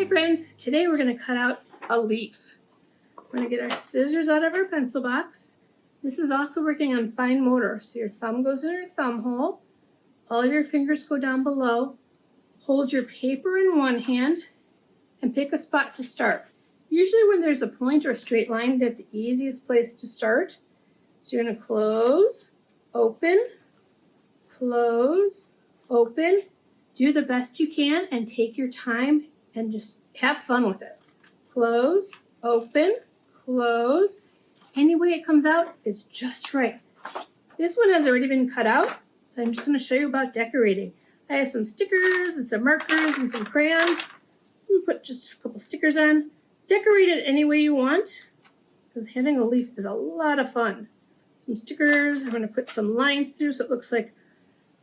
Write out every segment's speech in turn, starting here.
Hi friends, today we're going to cut out a leaf. We're going to get our scissors out of our pencil box. This is also working on fine motor. So your thumb goes in your thumb hole, all of your fingers go down below, hold your paper in one hand and pick a spot to start. Usually when there's a point or a straight line, that's the easiest place to start. So you're going to close, open, close, open. Do the best you can and take your time and just have fun with it. Close, open, close. Any way it comes out is just right. This one has already been cut out, so I'm just going to show you about decorating. I have some stickers and some markers and some crayons. So I'm going to put just a couple stickers on. Decorate it any way you want, because having a leaf is a lot of fun. Some stickers, I'm going to put some lines through so it looks like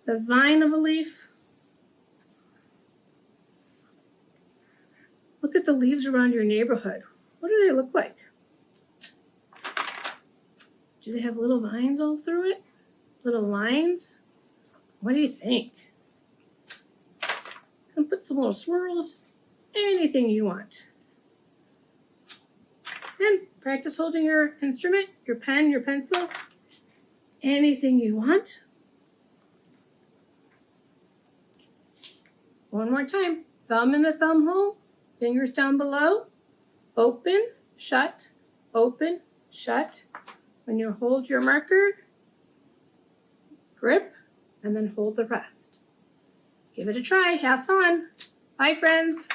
the vine of a leaf. Look at the leaves around your neighborhood. What do they look like? Do they have little vines all through it? Little lines? What do you think? You can put some little swirls, anything you want. Then practice holding your instrument, your pen, your pencil, anything you want. One more time. Thumb in the thumb hole, fingers down below, open, shut, open, shut. When you hold your marker, grip, and then hold the rest. Give it a try. Have fun. Bye, friends.